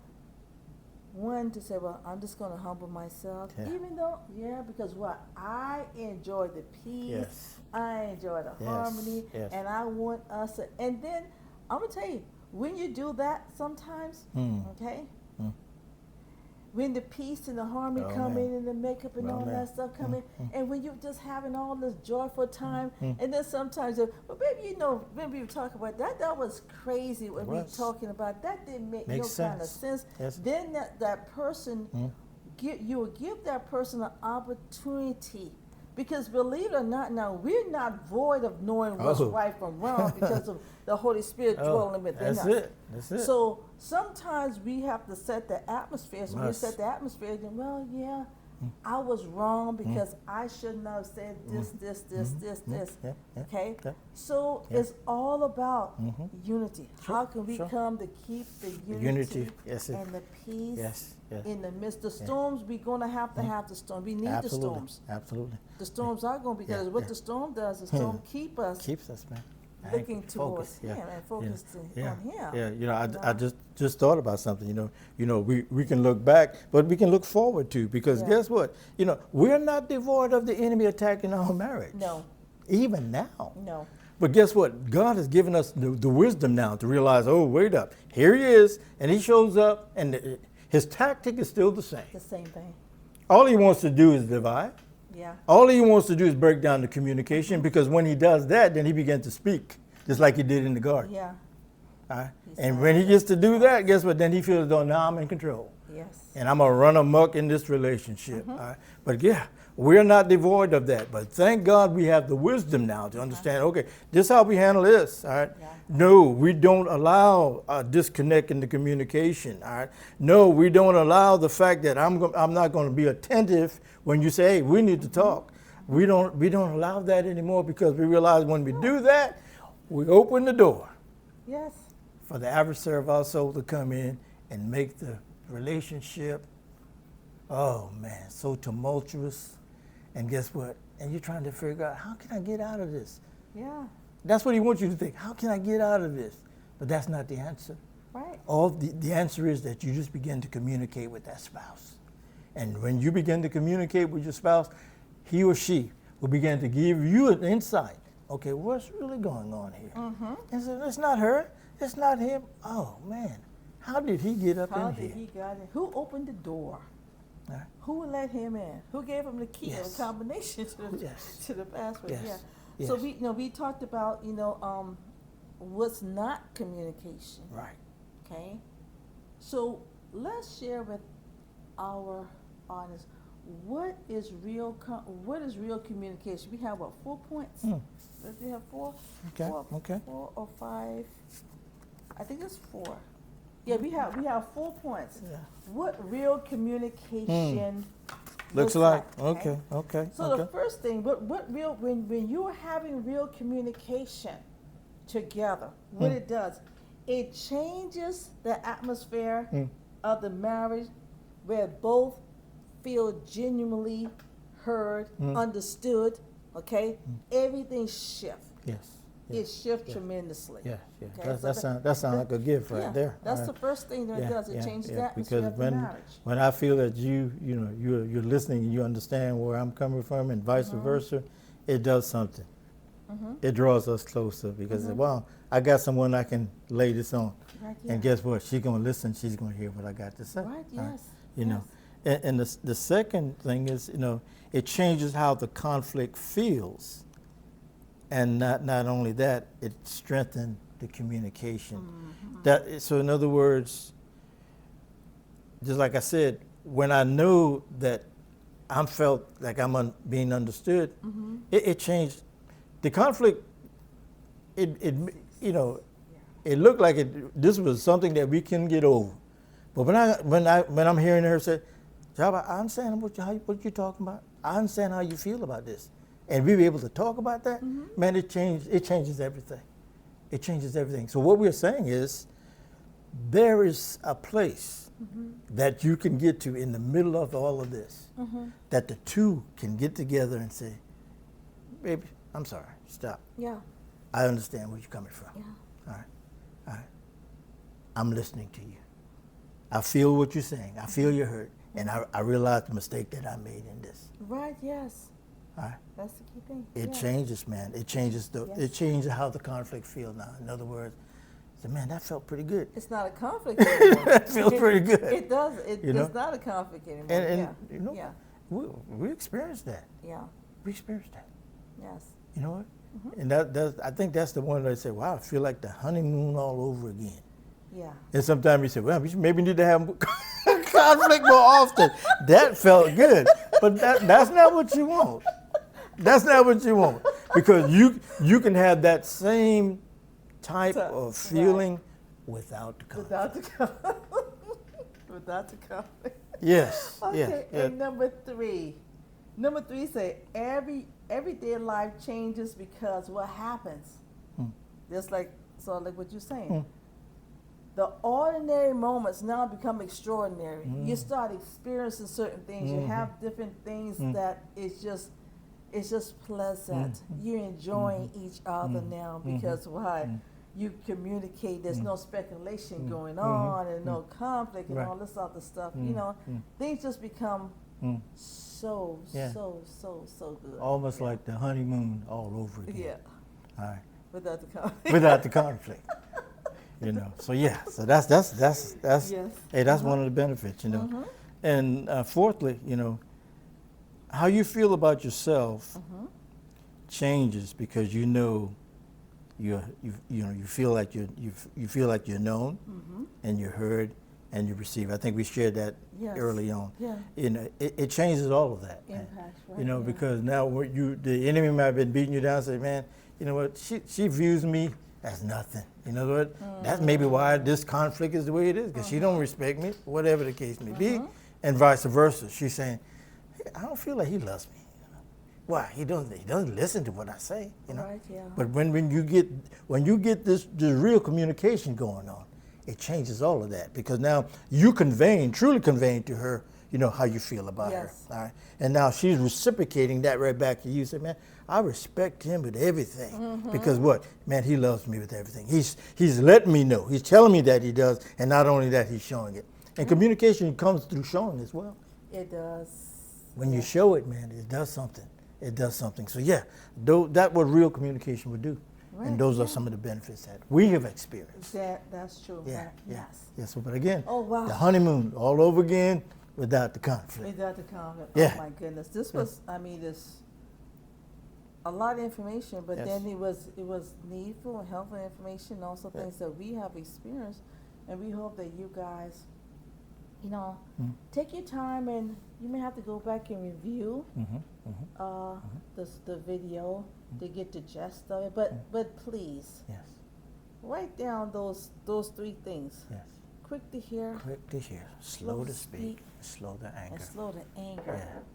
one to say, well, I'm just going to humble myself, Yeah. even though, because what I enjoy the peace, Yes. I enjoy the Yes, harmony, yes. and I want us to, and then I'm gonna tell you, when you do that sometimes, okay, when the peace and the harmony Oh, come man. in and the makeup and Oh, all man. that stuff come in, and when you're just having all this joyful time, and then sometimes, well, baby, when we were talking about that, that was crazy when we were was. talking about that didn't make no Makes kind of sense. sense. Yes. Then that person, you will give that person an opportunity. Because believe it or not, now we're not void of knowing what's Oh. right from wrong because of the Holy Spirit dwelling within us. That's it. So sometimes we have to set the atmosphere. So when you Must. set the atmosphere, then I was wrong because I should not have said this. Yeah, yeah, Okay? yeah. So it's all about unity. How can we sure. come to keep the unity, yes, it- and the peace Yes, yes. in the midst of storms? We're going to have the storm. We need the Absolutely, storms. absolutely. The storms are going to, because Yeah, what yeah. the storm does, the storm keep us Keeps us, man. looking Focus, towards yeah. Him and focused Yeah, on Him. yeah. I just thought about something. We can look back, but we can look forward too. Because Yeah. guess what? We're not devoid of the enemy attacking our marriage. No, Even now. no. But guess what? God has given us the wisdom now to realize, oh, wait up. Here he is, and he shows up, and his tactic is still the same. The same thing. All he wants to do is divide. Yeah. All he wants to do is break down the communication, because when he does that, then he begins to speak, just like he did in the garden. Yeah. All right? He's And not- when he gets to do that, guess what? Then he feels, oh, now I'm in control. Yes. And I'm going to run amok in this relationship. All right? But yeah, We're not devoid of that, but thank God we have the wisdom now to understand, okay, this is how we handle this, all right? Yeah. No, we don't allow a disconnect in the communication, all right? No, we don't allow the fact that I'm not going to be attentive when you say, hey, we need to talk. We don't allow that anymore because we realize when we do that, we open the door Yes. for the adversary of our soul to come in and make the relationship, oh man, so tumultuous. And guess what? And you're trying to figure out, how can I get out of this? Yeah. That's what he wants you to think. How can I get out of this? But that's not the answer. Right. All the answer is that you just begin to communicate with that spouse. And when you begin to communicate with your spouse, he or she will begin to give you an insight. Okay, what's really going on here? Mm-hmm. And so it's not her, it's not him. Oh man, how did he get up How in did here? he got in? Who opened the door? Huh? Who let him in? Who gave him the key Yes. or combination to the, Yes. to the password? Yes. Yeah. So Yes. we talked about what's not communication. Right. Okay. So let's share with our audience what is real communication. We have what, 4 points? Hmm. Does we have four? Okay, okay. 4 or 5. I think it's 4. Yeah, we have 4 points. Yeah. What real communication Looks like. Okay, okay. So okay. the first thing, when you are having real communication together, what it does, it changes the atmosphere of the marriage where both feel genuinely heard, understood, okay? Everything shifts. Yes. It shifts tremendously. Yeah, yeah. Okay, That sounds like a gift right yeah, there. that's All the right. first thing that it does. It changes the atmosphere Because of the marriage. when I feel that you're listening and you understand where I'm coming from and vice versa, it does something. It draws us closer because wow, I got someone I can lay this on, Right, yeah. and guess what? She's gonna listen. She's gonna hear what I got to say. Right, All yes, You know, and the second thing is it changes how the conflict feels. And not only that, it strengthened the communication. So in other words, just like I said, when I knew that I felt like I'm being understood, it changed. The conflict, it looked like this was something that we can get over. But when I'm hearing her say, Job, I understand what you're talking about. I understand how you feel about this. And we were able to talk about that, man, it changes everything. It changes everything. So what we're saying is there is a place that you can get to in the middle of all of this, that the two can get together and say, baby, I'm sorry, stop. Yeah, I understand where you're coming from. yeah. All right. I'm listening to you. I feel what you're saying. I feel your hurt. And I realize the mistake that I made in this. Right, yes. All right. That's the key thing. It yeah. changes, man. It changes Yes. it changes how the conflict feels now. In other words, say, man, that felt pretty good. It's not a conflict anymore. That feels pretty good. It does. It's You know? not a conflict anymore. And yeah. you know, Yeah. we experienced that. Yeah. We experienced that. Yes. You know what? And I think that's the one that say, wow, I feel like the honeymoon all over again. Yeah. And sometimes you say, well, we maybe need to have conflict more often. That felt good, but that's not what you want. That's not what you want, because you can have that same type of feeling without the conflict. Without the conflict. Without the conflict. Yes. Okay. Yeah. And number 3. Number 3 say everyday life changes because what happens? Just like what you're saying. The ordinary moments now become extraordinary. You start experiencing certain things. You have different things that it's just pleasant. You're enjoying each other now because why? You communicate. There's no speculation going on and no conflict and Right. all this other stuff. Things just become so good. Almost like the honeymoon all over again. Yeah, All right. without the conflict. Without the conflict. So that's Yes. hey, that's one of the benefits, And fourthly, how you feel about yourself changes because you feel like you're known and you're heard and you receive. I think we shared that Yes. early on. Yeah. You know, it changes all of that. Man. Impacts, right, You know, yeah. because now the enemy might have been beating you down. Say, man, you know what? She views me as nothing. You know what? That's maybe why this conflict is the way it is, because she don't respect me, whatever the case may be, and vice versa. She's saying, hey, I don't feel like he loves me. Why? He doesn't listen to what I say. You know. Right, yeah. But when you get this real communication going on, it changes all of that, because now you truly conveying to her, you know, how you feel about Yes. her. All right. And now she's reciprocating that right back to you. Say, man, I respect him with everything. Because what? Man, he loves me with everything. He's letting me know. He's telling me that he does, and not only that, he's showing it. And communication comes through showing as well. It does. When you show it, man, it does something. It does something. So yeah, that's what real communication would do. Right, And those are yeah. some of the benefits that we have experienced. That's true. Yeah, Right? yeah. Yes. Yes, but again, Oh, wow. the honeymoon all over again without the conflict. Without the comment. Yeah. Oh my goodness. This was, I mean, this a lot of information, but Yes. then it was needful and helpful information, also Yeah. things that we have experienced, and we hope that you guys, you know, Mhm. take your time, and you may have to go back and review the video to get the gist of it. But please Yes, write down those three things: yes. quick to hear, Quick to hear, slow to speak, slow to anger. and slow to anger.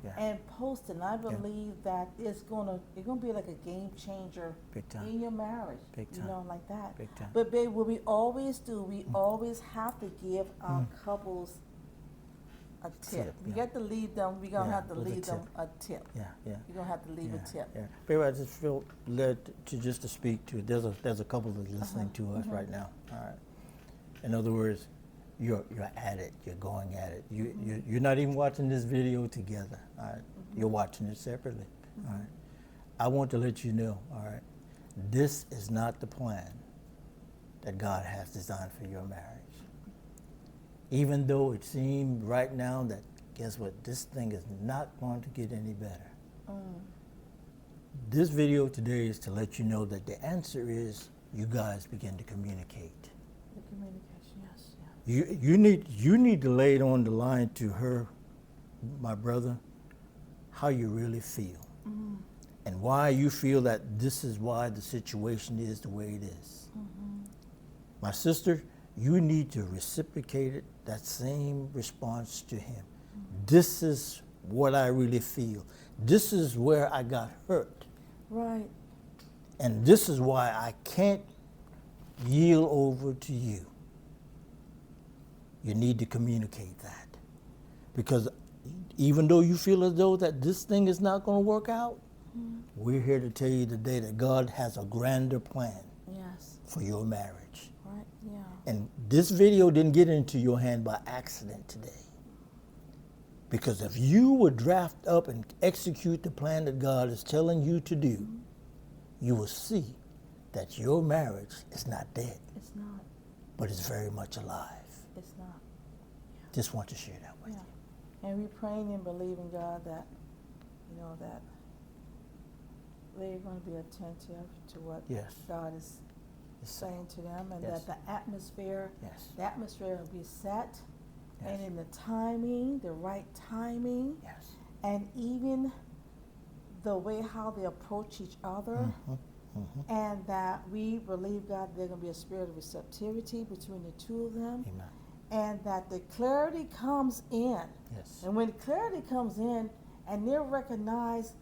Yeah, yeah. And post it. And I believe that it's gonna be like a game changer Big time. in your marriage. Big You time. know, like that. Big time. But babe, what we always do, we always have to give our couples a tip. We yeah. got to leave them. We're gonna Yeah, have to with a leave them tip. a tip. Yeah, yeah. You're gonna have to leave Yeah, a tip. yeah. Baby, I just feel led to just to speak to it. There's a couple that's listening to us right now. All right. In other words, you're at it. You're going at it. You're not even watching this video together. All right. You're watching it separately. All right. I want to let you know. All right. This is not the plan that God has designed for your marriage. Even though it seems right now that, guess what, this thing is not going to get any better. This video today is to let you know that the answer is you guys begin to communicate. The communication, yes, yeah. You need to lay it on the line to her, my brother, how you really feel. And why you feel that this is why the situation is the way it is. My sister, you need to reciprocate it, that same response to him. This is what I really feel. This is where I got hurt. Right. And this is why I can't yield over to you. You need to communicate that. Because even though you feel as though that this thing is not going to work out, we're here to tell you today that God has a grander plan Yes. for your marriage. Right. Yeah. And this video didn't get into your hand by accident today. Because if you would draft up and execute the plan that God is telling you to do, you will see that your marriage is not dead, It's not. but it's very much alive. It's not. Just want to share that with Yeah. you. And we praying and believing God that, you know, that they're going to be attentive to what Yes. God is Yes. saying to them, and Yes. that the atmosphere will be set, and Yes. in the timing, the right timing, Yes. and even the way how they approach each other, and that we believe God there's going to be a spirit of receptivity between the two of them, Amen. and that the clarity comes in. Yes. And when clarity comes in and they recognize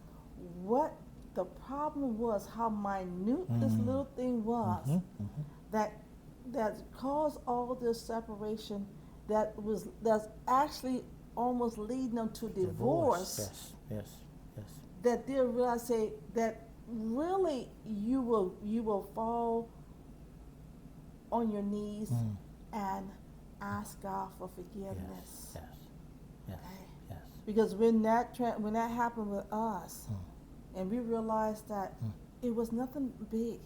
what the problem was, how minute this little thing was, that caused all this separation, that's actually almost leading them to divorce, Yes. Yes. Yes. that they realize say that really you will fall on your knees and ask God for forgiveness. Yes. Yes. Okay? Yes. Because when that happened with us, and we realized that it was nothing big,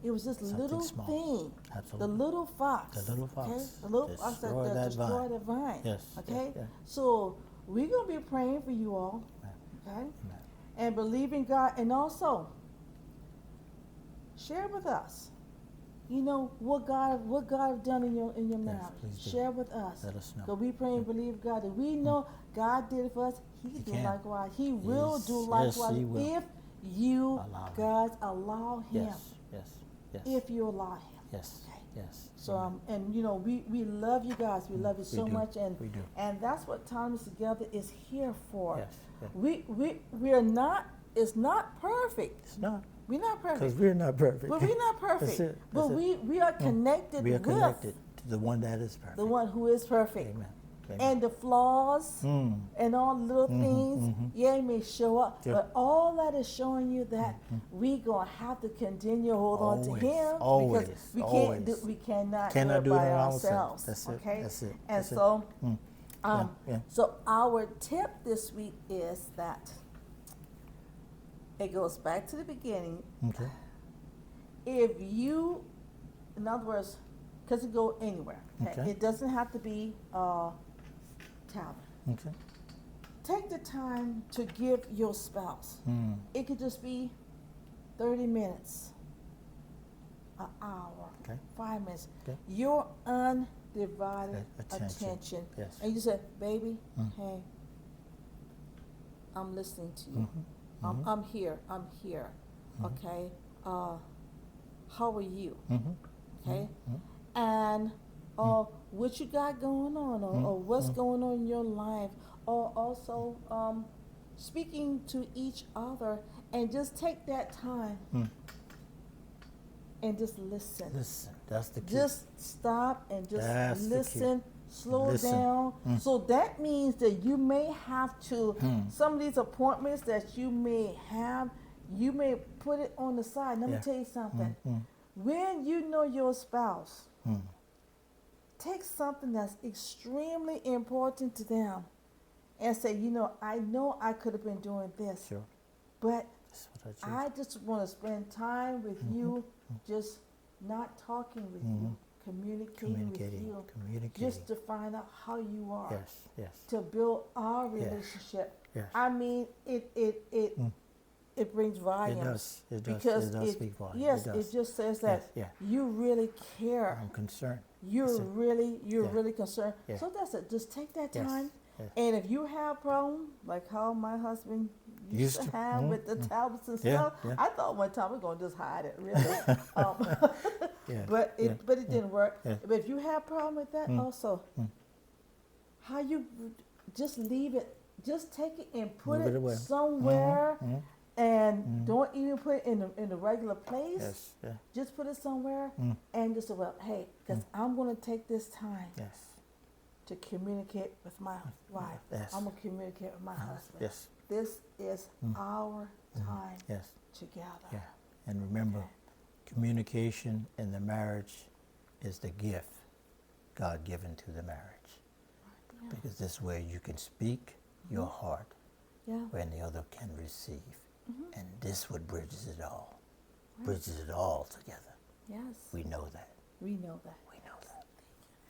it was just a Something little small. thing, Absolutely. the little fox, The little fox. okay? The little fox Destroy that that destroyed vine. the vine. Yes. Okay. Yeah. So we're gonna be praying for you all, okay, Amen. and believing God, and also share with us you know what God have done in your marriage. please do. Share with us. Let us know. So we pray and believe God that we know God did it for us. He do can. likewise. He will do Yes, likewise He will. if you Allow him. guys allow Him. Yes. If you allow Him. Yes. Okay. Yes. So and you know we love you guys. We love you so do. much, and We do. and that's what Time Is Together is here for. Yes. We are not. It's not perfect. It's not. We're not perfect. Because we're not perfect. But we're not perfect. That's it. But That's it. we are connected We are with connected to the one that is perfect. the one who is perfect. Amen. And the flaws and all the little things, yeah, it may show up, Yep. but all that is showing you that we gonna have to continue to hold on to Always, Him always, because we always. we cannot Cannot do do it it by on our own self. ourselves. That's it, Okay, that's it, and that's it. so, Yeah. so our tip this week is that it goes back to the beginning. Okay. If you, in other words, because it go anywhere. Okay. It doesn't have to be tablet. Okay. Take the time to give your spouse. Mm. It could just be 30 minutes, an hour, Okay. 5 minutes. Okay. Your undivided Okay, attention. attention. Yes. And you say, baby, Mm. hey, I'm listening to you. I'm here. I'm here. Okay. How are you? Okay. And what you got going on, or what's going on in your life, or also speaking to each other, and just take that time and just listen. Listen, that's the key. Just stop and just That's the key. listen. Slow Listen. down. So that means that you may have to, some of these appointments that you may have, you may put it on the side. Let me Yeah. tell you something. When you know your spouse, take something that's extremely important to them and say, you know I could have been doing this, Sure. but That's what I choose. I just want to spend time with you, just not talking with you, communicating with you, just to find out how you are, Yes. to build our relationship. Yes. I mean, it brings volumes. It does. Because It does speak volumes. yes, It does. it just says that Yeah. you really care. I'm concerned. You're That's it. really Yeah. concerned. Yeah. So that's it. Just take that Yes. time. Yes. And if you have problem, like how my husband used to have with the tablets and Yeah, stuff, yeah. I thought one time we're gonna just hide it, really. Yeah. But it didn't work. Yeah. But if you have problem with that, also, how you just leave it, just take it and put Move it it away. somewhere, and don't even put it in the regular place. Yes. Yeah. Just put it somewhere, and just say, well, hey, because I'm gonna take this time Yes. to communicate with my wife. Yes. I'm gonna communicate with my husband. Yes. This is our time Yes. together. Yeah. And remember, communication in the marriage is the gift God given to the marriage. Yeah. Because this way you can speak your heart Yeah. when the other can receive. And this what bridges it all. Bridges it all together. Yes. We know that. We know that. We know that.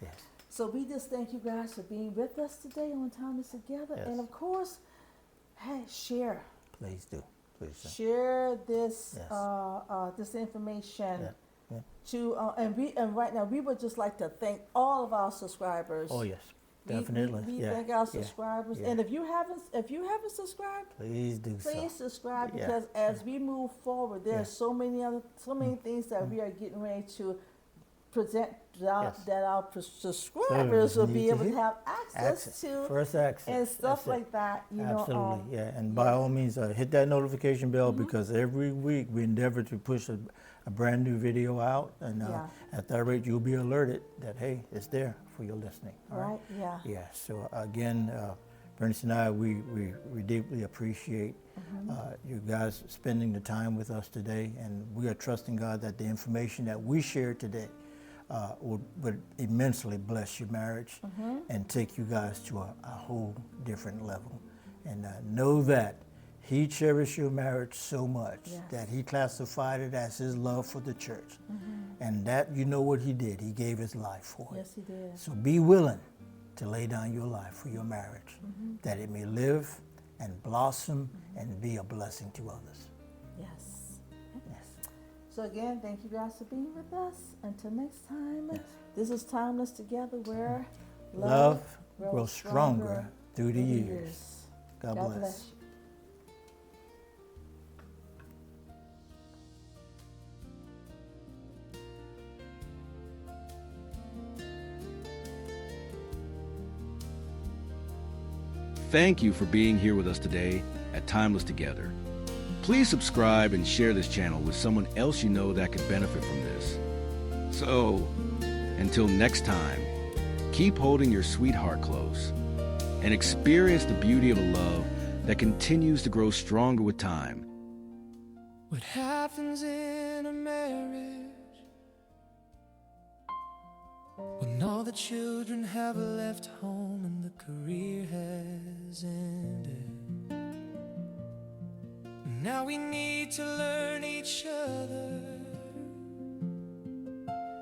Yes. So we just thank you guys for being with us today on Time Is Together. Yes. And of course, hey, share. Please do. Please do. Share this Yes. this information Yeah. Yeah. to and right now we would just like to thank all of our subscribers. Oh yes. We- Definitely. We yeah. thank our yeah, subscribers. yeah. And if you haven't subscribed, Please do please so. subscribe, Yeah. because as we move forward, there's so many things that we are getting ready to present Yes. that our subscribers will need be to able to hear. have access to First access. and stuff That's it. like that. You know, Absolutely, yeah. And by all means, hit that notification bell, because every week we endeavor to push a brand new video out. And Yeah. at that rate, you'll be alerted that, hey, it's there for your listening. All right? Yeah. Yeah. So again, Bernice and I, we deeply appreciate you guys spending the time with us today. And we are trusting God that the information that we shared today would immensely bless your marriage and take you guys to a whole different level. And know that He cherished your marriage so much that He classified it as His love for the church. And that, you know what He did. He gave His life for it. Yes, He did. So be willing to lay down your life for your marriage, that it may live and blossom and be a blessing to others. Yes. Yes. So again, thank you guys for being with us. Until next time, Yes. this is Timeless Together, where Love grows stronger through the years. God bless. you. Thank you for being here with us today at Timeless Together. Please subscribe and share this channel with someone else you know that could benefit from this. So, until next time, keep holding your sweetheart close and experience the beauty of a love that continues to grow stronger with time. What happens in a marriage when all the children have left home and the career has ended? Now we need to learn each other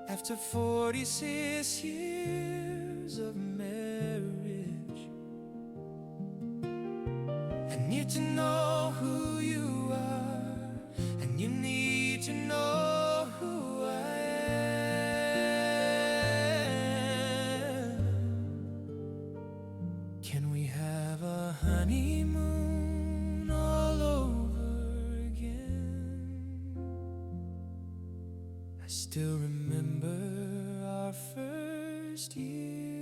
after 46 years of marriage. I need to know who you are, and you need to know who I am. Can we have a honeymoon all over again? I still remember our first year.